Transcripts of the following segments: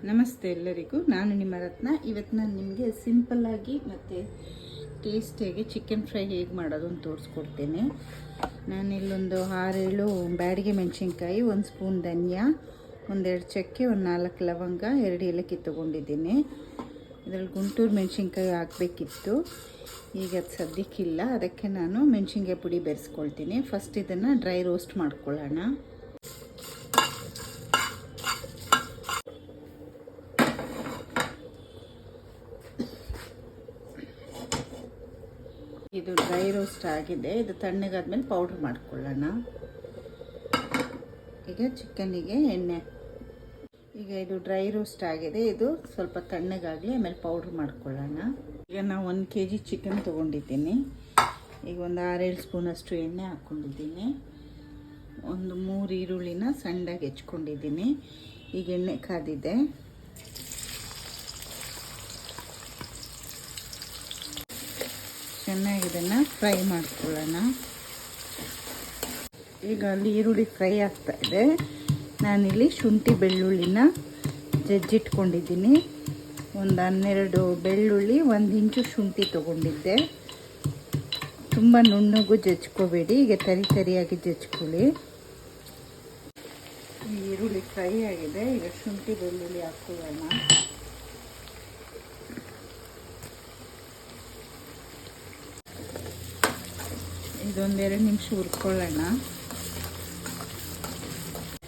ನಮಸ್ತೆ ಎಲ್ಲರಿಗೂ, ನಾನು ನಿಮ್ಮ ರತ್ನ. ಇವತ್ತು ನಾನು ನಿಮಗೆ ಸಿಂಪಲ್ಲಾಗಿ ಮತ್ತು ಟೇಸ್ಟಿಯಾಗಿ ಚಿಕನ್ ಫ್ರೈ ಹೇಗೆ ಮಾಡೋದು ಅಂತ ತೋರಿಸ್ಕೊಡ್ತೇನೆ. ನಾನಿಲ್ಲೊಂದು 6-7 ಬ್ಯಾಡಿಗೆ ಮೆಣಸಿನ್ಕಾಯಿ, 1 ಸ್ಪೂನ್ ಧನಿಯಾ, 1-2 ಚಕ್ಕೆ, 1-4 ಲವಂಗ, 2 ಏಲಕ್ಕಿ ತೊಗೊಂಡಿದ್ದೀನಿ. ಇದರಲ್ಲಿ ಗುಂಟೂರು ಮೆಣಸಿನ್ಕಾಯಿ ಹಾಕಬೇಕಿತ್ತು, ಈಗ ಅದು ಸದ್ಯಕ್ಕಿಲ್ಲ. ಅದಕ್ಕೆ ನಾನು ಮೆಣಸಿನ್ಕಾಯಿ ಪುಡಿ ಬೆರೆಸ್ಕೊಳ್ತೀನಿ. ಫಸ್ಟ್ ಇದನ್ನು ಡ್ರೈ ರೋಸ್ಟ್ ಮಾಡ್ಕೊಳ್ಳೋಣ. ಇದು ಡ್ರೈ ರೋಸ್ಟ್ ಆಗಿದೆ. ಇದು ತಣ್ಣಗಾದ್ಮೇಲೆ ಪೌಡ್ರ್ ಮಾಡ್ಕೊಳ್ಳೋಣ. ಈಗ ಚಿಕನ್ನಿಗೆ ಎಣ್ಣೆ, ಈಗ ಇದು ಡ್ರೈ ರೋಸ್ಟ್ ಆಗಿದೆ. ಇದು ಸ್ವಲ್ಪ ತಣ್ಣಗಾಗಲಿ, ಆಮೇಲೆ ಪೌಡ್ರ್ ಮಾಡ್ಕೊಳ್ಳೋಣ. ಈಗ ನಾವು 1 kg ಚಿಕನ್ ತೊಗೊಂಡಿದ್ದೀನಿ. ಈಗ ಒಂದು 6-7 ಸ್ಪೂನಷ್ಟು ಎಣ್ಣೆ ಹಾಕ್ಕೊಂಡಿದ್ದೀನಿ. ಒಂದು 3 ಈರುಳ್ಳಿನ ಸಣ್ಣದಾಗಿ ಹೆಚ್ಕೊಂಡಿದ್ದೀನಿ. ಈಗ ಎಣ್ಣೆ ಕಾದಿದೆ. ಚೆನ್ನಾಗಿ ಇದನ್ನು ಫ್ರೈ ಮಾಡ್ಕೊಳ್ಳೋಣ. ಈಗ ಅಲ್ಲಿ ಈರುಳ್ಳಿ ಫ್ರೈ ಆಗ್ತಾ ಇದೆ. ನಾನಿಲ್ಲಿ ಶುಂಠಿ ಬೆಳ್ಳುಳ್ಳಿನ ಜಜ್ಜಿಟ್ಕೊಂಡಿದ್ದೀನಿ. ಒಂದು 12 ಬೆಳ್ಳುಳ್ಳಿ, 1 ಇಂಚು ಶುಂಠಿ ತೊಗೊಂಡಿದ್ದೆ. ತುಂಬ ನುಣ್ಣಗೂ ಜಜ್ಕೋಬೇಡಿ, ಈಗ ತರಿಯಾಗಿ ಜಜ್ಕೊಳ್ಳಿ. ಈರುಳ್ಳಿ ಫ್ರೈ ಆಗಿದೆ. ಈಗ ಶುಂಠಿ ಬೆಳ್ಳುಳ್ಳಿ ಹಾಕ್ಕೊಳ್ಳೋಣ. ಇದೊಂದು 2 ನಿಮಿಷ ಹುರ್ಕೊಳ್ಳೋಣ.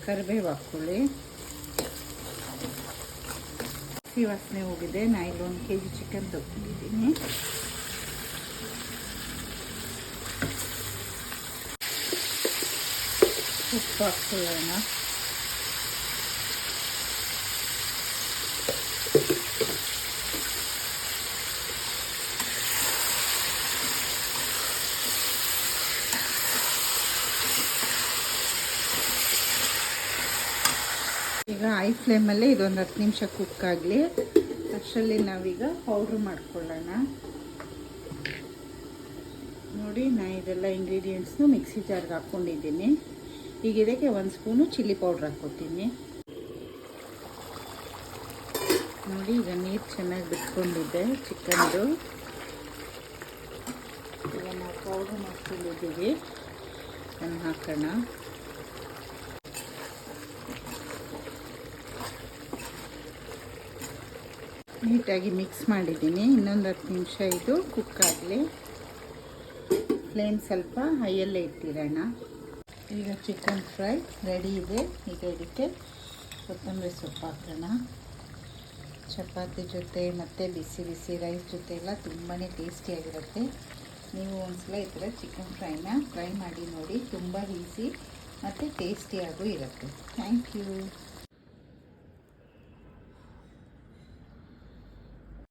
ಕರಿಬೇವು ಹಾಕ್ಕೊಳ್ಳಿ. ಹಸಿ ವಾಸನೆ ಹೋಗಿದೆ. ನಾನು ಇಲ್ಲಿ 1 kg ಚಿಕನ್ ತೊಗೊಂಡಿದ್ದೀನಿ. ಉಪ್ಪು ಹಾಕ್ಕೊಳ್ಳೋಣ. ಈಗ ಹೈ ಫ್ಲೇಮಲ್ಲಿ ಇದೊಂದು 10 ನಿಮಿಷ ಕುಕ್ ಆಗಲಿ. ಅಷ್ಟರಲ್ಲಿ ನಾವೀಗ ಪೌಡ್ರ್ ಮಾಡ್ಕೊಳ್ಳೋಣ. ನೋಡಿ, ನಾನು ಇದೆಲ್ಲ ಇಂಗ್ರೀಡಿಯೆಂಟ್ಸ್ನು ಮಿಕ್ಸಿ ಜಾರ್ಗೆ ಹಾಕ್ಕೊಂಡಿದ್ದೀನಿ. ಈಗ ಇದಕ್ಕೆ 1 ಸ್ಪೂನು ಚಿಲ್ಲಿ ಪೌಡ್ರ್ ಹಾಕ್ಕೊತೀನಿ. ನೋಡಿ, ಈಗ ನೀರು ಚೆನ್ನಾಗಿ ಬಿಟ್ಕೊಂಡಿದ್ದೆ ಚಿಕನ್ದು. ಈಗ ನಾವು ಪೌಡ್ರ್ ಮಾಡ್ಕೊಂಡಿದ್ದೀವಿ, ಅದನ್ನು ಹಾಕೋಣ. ನೀಟಾಗಿ ಮಿಕ್ಸ್ ಮಾಡಿದ್ದೀನಿ. ಇನ್ನೊಂದು 10 ನಿಮಿಷ ಇದು ಕುಕ್ ಆಗಲಿ. ಫ್ಲೇಮ್ ಸ್ವಲ್ಪ ಹೈಯಲ್ಲೇ ಇಟ್ಟಿರೋಣ. ಈಗ ಚಿಕನ್ ಫ್ರೈ ರೆಡಿ ಇದೆ. ಈಗ ಇದಕ್ಕೆ ಕೊತ್ತಂಬರಿ ಸೊಪ್ಪು ಹಾಕೋಣ. ಚಪಾತಿ ಜೊತೆ ಮತ್ತು ಬಿಸಿ ಬಿಸಿ ರೈಸ್ ಜೊತೆ ಎಲ್ಲ ತುಂಬಾ ಟೇಸ್ಟಿಯಾಗಿರುತ್ತೆ. ನೀವು ಒಂದ್ಸಲ ಈ ಥರ ಚಿಕನ್ ಫ್ರೈನ ಟ್ರೈ ಮಾಡಿ ನೋಡಿ. ತುಂಬ ಈಸಿ ಮತ್ತು ಟೇಸ್ಟಿಯಾಗೂ ಇರುತ್ತೆ. Thank you.